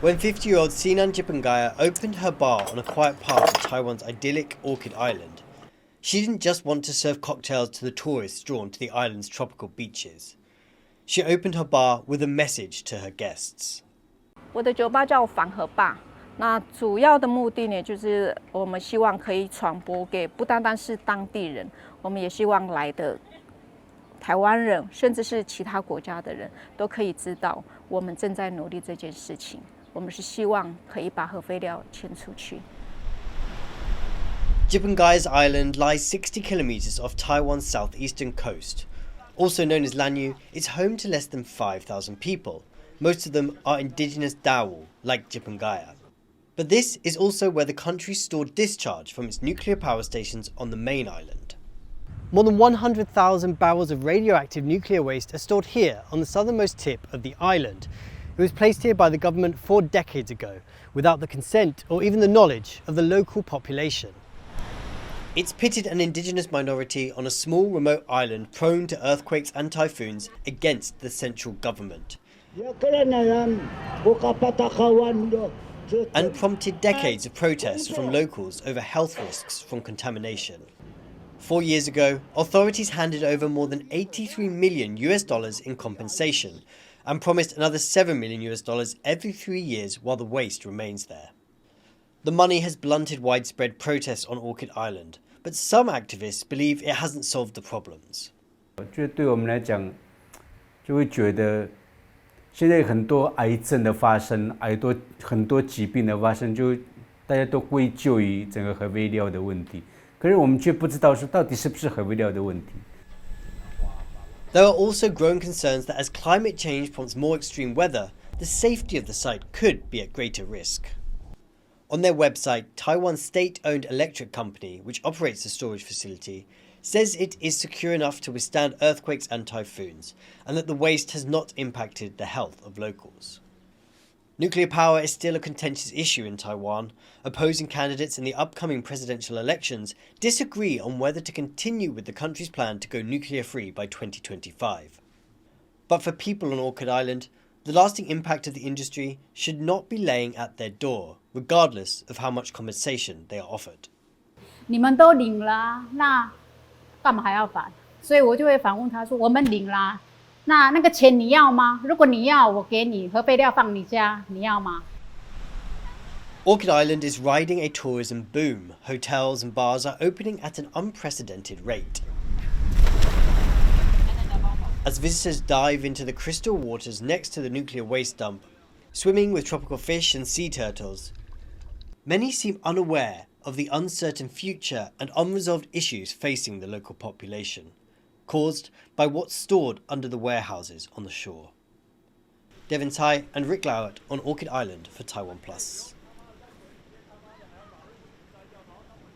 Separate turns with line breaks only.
When 50-year-old Sinan Jipengaya opened her bar on a quiet part of Taiwan's idyllic Orchid Island, she didn't just want to serve cocktails to the tourists drawn to the island's tropical beaches. She opened her bar with a message to her guests.
我的酒吧叫反河坝，那主要的目的呢，就是我们希望可以传播给不单单是当地人，我们也希望来的台湾人，甚至是其他国家的人都可以知道，我们正在努力这件事情。我们是希望可以把核废料迁出去。
Jipengaya's island lies 60 kilometers off Taiwan's southeastern coast. Also known as Lanyu, it's home to less than 5,000 people. Most of them are Indigenous Tao, like Jipengaya. But this is also where the country stored discharge from its nuclear power stations on the main island. More than 100,000 barrels of radioactive nuclear waste are stored here on the southernmost tip of the island. It was placed here by the government 4 decades ago, without the consent or even the knowledge of the local population. It's pitted an indigenous minority on a small remote island prone to earthquakes and typhoons against the central government, and prompted decades of protests from locals over health risks from contamination. 4 years ago, authorities handed over more than $83 million in compensation and promised another $7 million every 3 years while the waste remains there. The money has blunted widespread protests on Orchid Island, but some activists believe it hasn't solved the problems.
我觉得对我们来讲，就会觉得现在很多癌症的发生，很多疾病的发生，就大家都归咎于整个核废料的问题，可是我们却不知道说到底是不是核废料的问题。
There are also growing concerns that as climate change prompts more extreme weather, the safety of the site could be at greater risk. On their website, Taiwan's state-owned electric company, which operates the storage facility, says it is secure enough to withstand earthquakes and typhoons, and that the waste has not impacted the health of locals. Nuclear power is still a contentious issue in Taiwan. Opposing candidates in the upcoming presidential elections disagree on whether to continue with the country's plan to go nuclear-free by 2025. But for people on Orchid Island, the lasting impact of the industry should not be laying at their door, regardless of how much compensation they are offered.
你们都领了，那干嘛还要反？所以我就会反问他说：“我们领啦，那个钱你要吗？如果你要，我给你核废料放你家，你要吗？”
Orchid Island is riding a tourism boom. Hotels and bars are opening at an unprecedented rate. As visitors dive into the crystal waters next to the nuclear waste dump, swimming with tropical fish and sea turtles, many seem unaware of the uncertain future and unresolved issues facing the local population, caused by what's stored under the warehouses on the shore. Devin, Tsai and Glauert on Orchid Island for TaiwanPlus.